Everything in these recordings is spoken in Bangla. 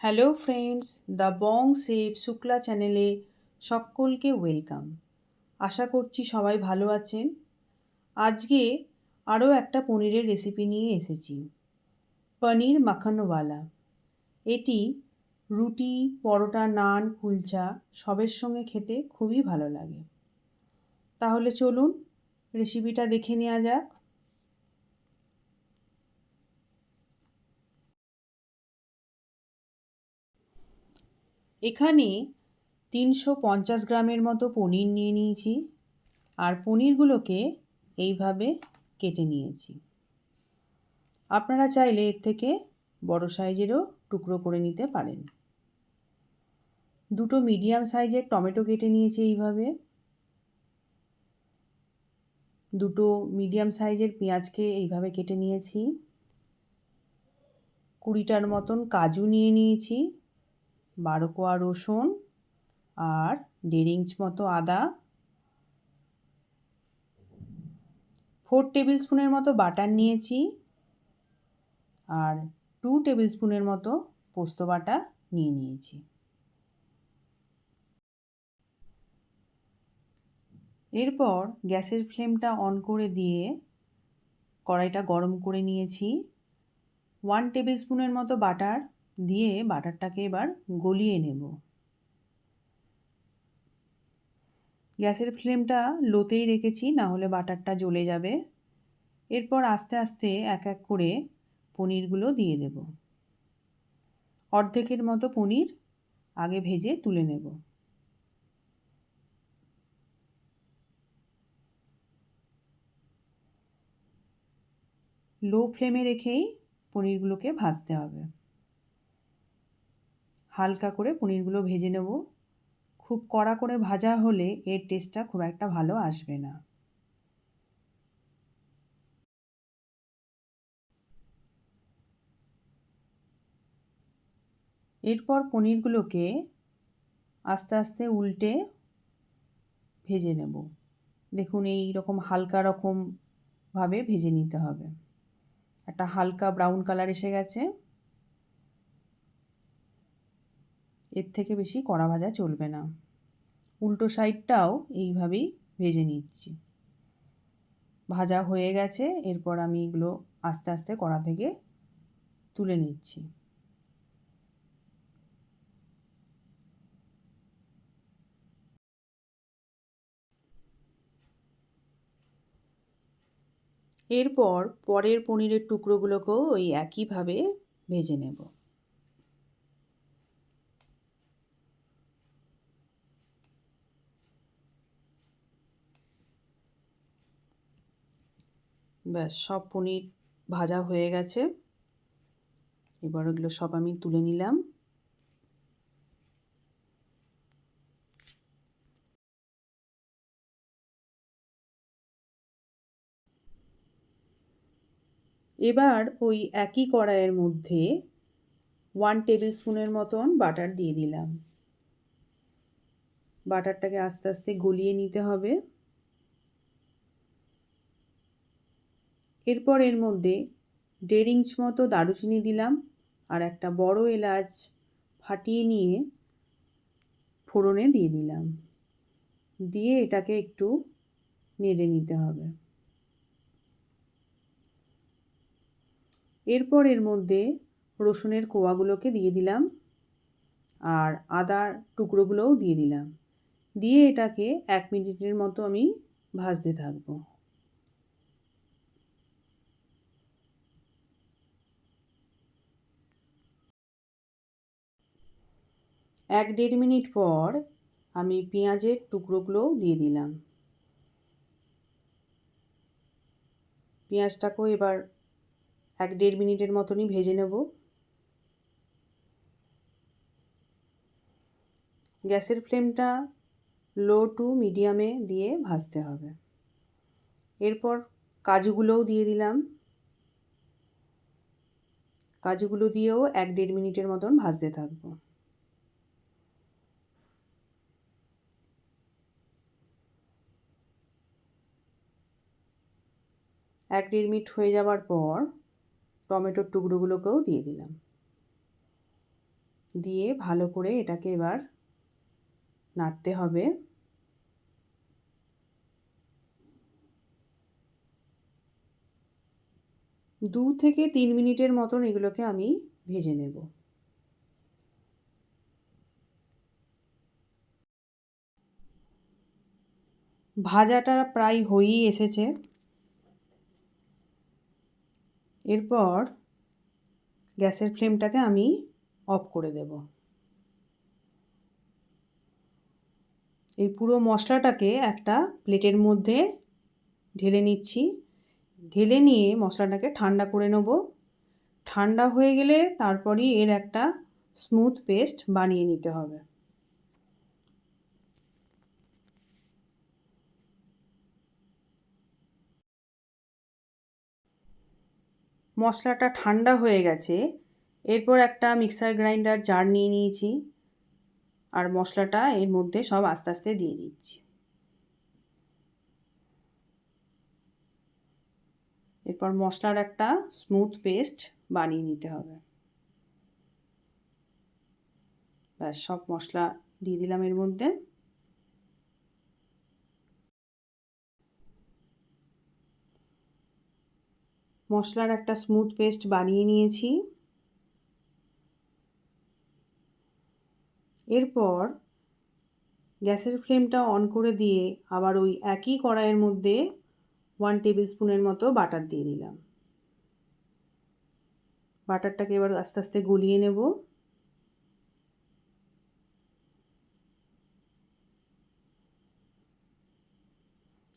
Hello friends, the Bong save Shukla চ্যানেলে সকলকে ওয়েলকাম। আশা করছি সবাই ভালো আছেন। আজকে আরও একটা পনিরের রেসিপি নিয়ে এসেছি, পনির মাখনওয়ালা। এটি রুটি, পরোটা, নান, কুলচা সবের সঙ্গে খেতে খুবই ভালো লাগে। তাহলে চলুন রেসিপিটা দেখে নেওয়া যাক। এখানে 350 গ্রামের মতো পনির নিয়ে নিয়েছি, আর পনিরগুলোকে এইভাবে কেটে নিয়েছি। আপনারা চাইলে এর থেকে বড় সাইজেরও টুকরো করে নিতে পারেন। দুটো মিডিয়াম সাইজের টমেটো কেটে নিয়েছি এইভাবে। দুটো মিডিয়াম সাইজের পেঁয়াজকে এইভাবে কেটে নিয়েছি। 20টার মতন কাজু নিয়ে নিয়েছি, 12 কোয়া রসুন, আর 1.5 ইঞ্চ মতো আদা, 4 টেবিল স্পুনের মতো বাটার নিয়েছি, আর 2 টেবিল স্পুনের মতো পোস্ত বাটা নিয়ে নিয়েছি। এরপর গ্যাসের ফ্লেমটা অন করে দিয়ে কড়াইটা গরম করে নিয়েছি। 1 টেবিল স্পুনের মতো বাটার দিয়ে বাটারটাকে এবার গলিয়ে নেব। গ্যাসের ফ্লেমটা লোতেই রেখেছি, না হলে বাটারটা জ্বলে যাবে। এরপর আস্তে আস্তে এক এক করে পনিরগুলো দিয়ে দেব। অর্ধেকের মতো পনির আগে ভেজে তুলে নেব। লো ফ্লেমে রেখেই পনিরগুলোকে ভাজতে হবে। হালকা করে পনিরগুলো ভেজে নেব। খুব কড়া করে ভাজা হলে এর টেস্টটা খুব একটা ভালো আসবে না। এরপর পনিরগুলোকে আস্তে আস্তে উল্টে ভেজে নেব। দেখুন এই রকম হালকা রকমভাবে ভেজে নিতে হবে। একটা হালকা ব্রাউন কালার এসে গেছে। এর থেকে বেশি কড়া ভাজা চলবে না। উল্টো সাইডটাও এইভাবেই ভেজে নিচ্ছি। ভাজা হয়ে গেছে। এরপর আমি এগুলো আস্তে আস্তে কড়া থেকে তুলে নিচ্ছি। এরপর পরের পনিরের টুকরোগুলোকেও ওই একইভাবে ভেজে নেব। ব্যাস, সব পনির ভাজা হয়ে গেছে। এবার ওগুলো সব আমি তুলে নিলাম। এবার ওই একই কড়াইয়ের মধ্যে 1 টেবিল স্পুনের মতন বাটার দিয়ে দিলাম। বাটারটাকে আস্তে আস্তে গলিয়ে নিতে হবে। এরপর এর মধ্যে 1.5 ইঞ্চ মতো দারুচিনি দিলাম, আর একটা বড় এলাচ ফাটিয়ে নিয়ে ফোড়নে দিয়ে দিলাম। দিয়ে এটাকে একটু নেড়ে নিতে হবে। এরপর এর মধ্যে রসুনের কোয়াগুলোকে দিয়ে দিলাম, আর আদার টুকরোগুলোও দিয়ে দিলাম। দিয়ে এটাকে 1 মিনিটের মতো আমি ভাজতে থাকবো। 1-1.5 মিনিট পর আমি পেঁয়াজের টুকরোগুলোও দিয়ে দিলাম। পেঁয়াজটাকেও এবার 1-1.5 মিনিটের মতনই ভেজে নেব। গ্যাসের ফ্লেমটা লো টু মিডিয়ামে দিয়ে ভাজতে হবে। এরপর কাজুগুলোও দিয়ে দিলাম। কাজুগুলো দিয়েও 1-1.5 মিনিটের মতন ভাজতে থাকবো। 1-1.5 মিনিট হয়ে যাওয়ার পর টমেটোর টুকরোগুলোকেও দিয়ে দিলাম। দিয়ে ভালো করে এটাকে এবার নাড়তে হবে। 2 থেকে 3 মিনিটের মতন এগুলোকে আমি ভেজে নেব। ভাজাটা প্রায় হয়েই এসেছে। এরপর গ্যাসের ফ্লেমটাকে আমি অফ করে দেব। এই পুরো মশলাটাকে একটা প্লেটের মধ্যে ঢেলে নিচ্ছি। ঢেলে নিয়ে মশলাটাকে ঠান্ডা করে নেব। ঠান্ডা হয়ে গেলে তারপরই এর একটা স্মুথ পেস্ট বানিয়ে নিতে হবে। মশলাটা ঠান্ডা হয়ে গেছে। এরপর একটা মিক্সার গ্রাইন্ডার জার নিয়ে নিয়েছি আর মশলাটা এর মধ্যে সব আস্তে আস্তে দিয়ে দিচ্ছি। এরপর মশলার একটা স্মুথ পেস্ট বানিয়ে নিতে হবে। ব্যাস, সব মশলা দিয়ে দিলাম এর মধ্যে। মশলার একটা স্মুথ পেস্ট বানিয়ে নিয়েছি। এরপর গ্যাসের ফ্লেমটা অন করে দিয়ে আবার ওই একই কড়াইয়ের মধ্যে 1 টেবিল স্পুনের মতো বাটার দিয়ে দিলাম। বাটারটাকে এবার আস্তে আস্তে গলিয়ে নেব।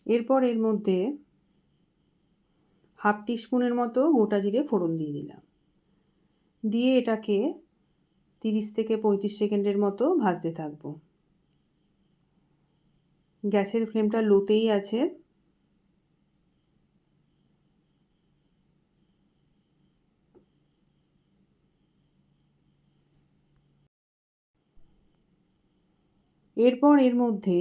এরপর এর মধ্যে 1/2 টিস্পুনের মতো গোটা জিরে ফোড়ন দিয়ে দিলাম। দিয়ে এটাকে 30 থেকে 35 সেকেন্ডের মতো ভাজতে থাকবো। গ্যাসের ফ্লেমটা লোতেই আছে। এরপর এর মধ্যে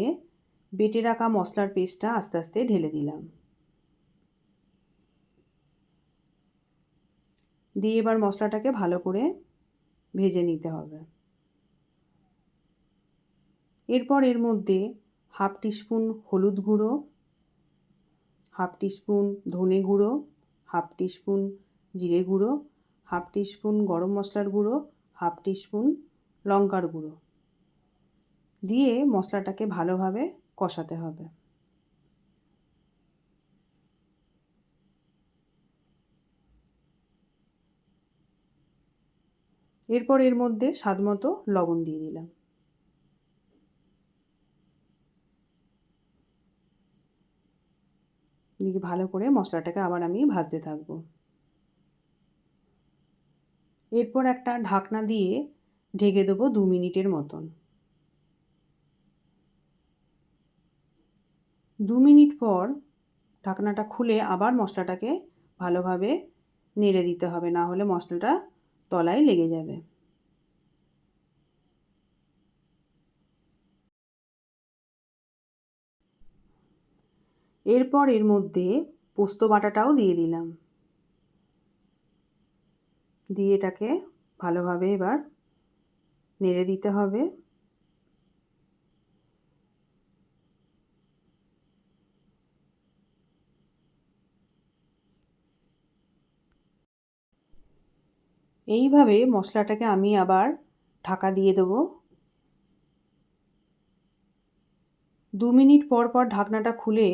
বেটে রাখা মশলার পেস্টটা আস্তে আস্তে ঢেলে দিলাম। দিয়ে এবার মশলাটাকে ভালো করে ভেজে নিতে হবে। এরপর এর মধ্যে 1/2 টিস্পুন হলুদ গুঁড়ো, 1/2 টিস্পুন ধনে গুঁড়ো, 1/2 টিস্পুন জিরে গুঁড়ো, 1/2 টিস্পুন গরম মশলার গুঁড়ো, 1/2 টিস্পুন লঙ্কার গুঁড়ো দিয়ে মশলাটাকে ভালোভাবে কষাতে হবে। এরপর এর মধ্যে স্বাদমতো লবণ দিয়ে দিলাম। দিয়ে ভালো করে মশলাটাকে আবার আমি ভাজতে থাকবো। এরপর একটা ঢাকনা দিয়ে ঢেকে দেবো 2 মিনিটের মতন। 2 মিনিট পর ঢাকনাটা খুলে আবার মশলাটাকে ভালোভাবে নেড়ে দিতে হবে, না হলে মশলাটা তলায় লেগে যাবে। এরপর এর মধ্যে পোস্ত বাটাটাও দিয়ে দিলাম। দিয়ে এটাকে ভালোভাবে এবার নেড়ে দিতে হবে। এইভাবে মশলাটাকে আমি আবার ঢাকা দিয়ে দেবো। 2 মিনিট পর পর ঢাকনাটা খুলে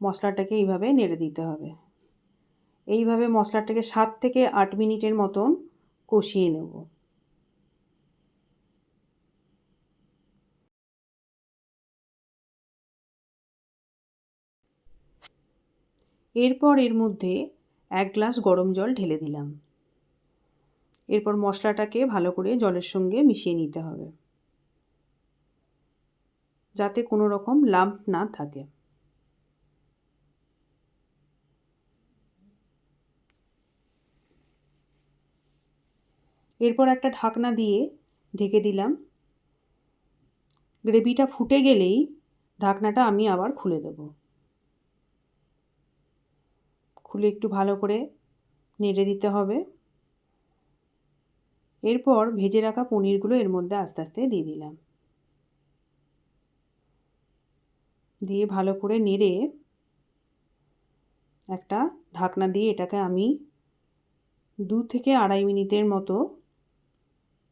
মশলাটাকে এইভাবে নেড়ে দিতে হবে। এইভাবে মশলাটাকে 7 থেকে 8 মিনিটের মতন কষিয়ে নেব। এরপর এর মধ্যে 1 গ্লাস গরম জল ঢেলে দিলাম। এরপর মশলাটাকে ভালো করে জলের সঙ্গে মিশিয়ে নিতে হবে, যাতে কোনো রকম লাম্প না থাকে। এরপর একটা ঢাকনা দিয়ে ঢেকে দিলাম। গ্রেভিটা ফুটে গেলেই ঢাকনাটা আমি আবার খুলে দেব। খুলে একটু ভালো করে নেড়ে দিতে হবে। এরপর ভেজে রাখা পনিরগুলো এর মধ্যে আস্তে আস্তে দিয়ে দিলাম, দিয়ে ভালো করে নেড়ে একটা ঢাকনা দিয়ে এটাকে আমি 2 থেকে 2.5 মিনিটের মতো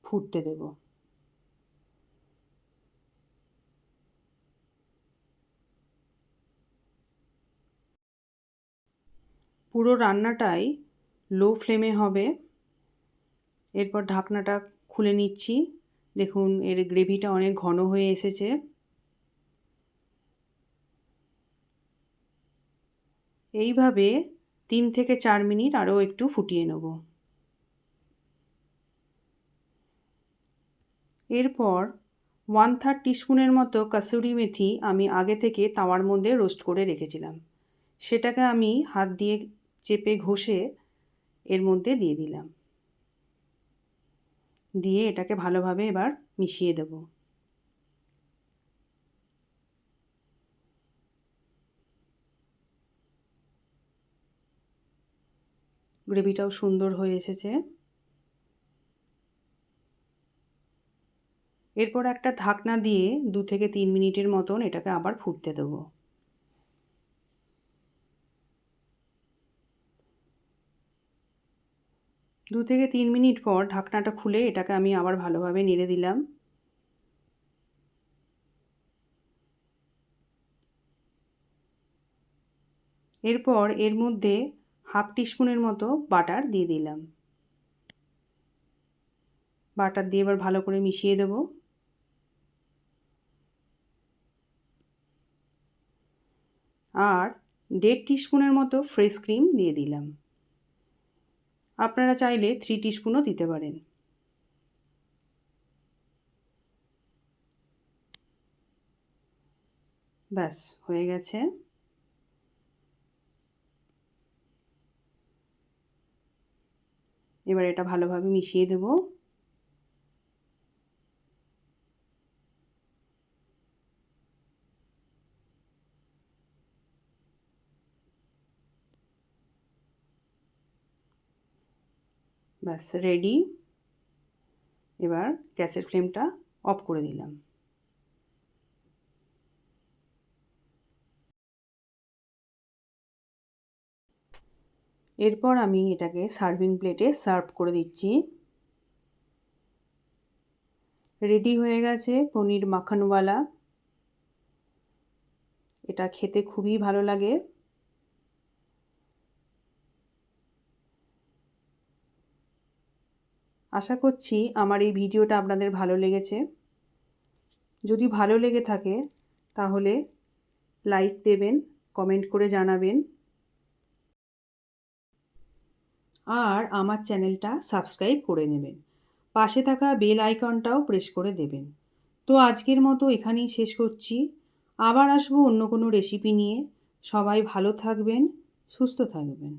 ফুটতে দেব। পুরো রান্নাটাই লো ফ্লেমে হবে। এরপর ঢাকনাটা খুলে নিচ্ছি। দেখুন এর গ্রেভিটা অনেক ঘন হয়ে এসেছে। এইভাবে 3 থেকে 4 মিনিট আরও একটু ফুটিয়ে নেব। এরপর 1/3 টিস্পুনের মতো কাসুরি মেথি আমি আগে থেকে তাওয়ার মধ্যে রোস্ট করে রেখেছিলাম। সেটাকে আমি হাত দিয়ে চেপে ঘষে এর মধ্যে দিয়ে দিলাম। দিয়ে এটাকে ভালোভাবে এবার মিশিয়ে দেব। গ্রেভিটাও সুন্দর হয়ে এসেছে। এরপর একটা ঢাকনা দিয়ে 2 থেকে 3 মিনিটের মতন এটাকে আবার ফুটতে দেব। দু থেকে 3 মিনিট পর ঢাকনাটা খুলে এটাকে আমি আবার ভালোভাবে নেড়ে দিলাম। এরপর এর মধ্যে 1/2 টিস্পুনের মতো বাটার দিয়ে দিলাম। বাটার দিয়ে এবার ভালো করে মিশিয়ে দেব। আর 1.5 টিস্পুনের মতো ফ্রেশ ক্রিম দিয়ে দিলাম। আপনারা চাইলে 3 টিস্পুনও দিতে পারেন। ব্যাস হয়ে গেছে। এবার এটা ভালোভাবে মিশিয়ে দেব। ব্যাস রেডি। এবার গ্যাসের ফ্লেমটা অফ করে দিলাম। এরপর আমি এটাকে সার্ভিং প্লেটে সার্ভ করে দিচ্ছি। রেডি হয়ে গেছে পনির মাখনওয়ালা। এটা খেতে খুবই ভালো লাগে। আশা করছি আমার এই ভিডিওটা আপনাদের ভালো লেগেছে। যদি ভালো লেগে থাকে তাহলে লাইক দেবেন, কমেন্ট করে জানাবেন আর আমার চ্যানেলটা সাবস্ক্রাইব করে নেবেন। পাশে থাকা বেল আইকনটাও প্রেস করে দেবেন। তো আজকের মতো এখানেই শেষ করছি। আবার আসবো অন্য কোনো রেসিপি নিয়ে। সবাই ভালো থাকবেন, সুস্থ থাকবেন।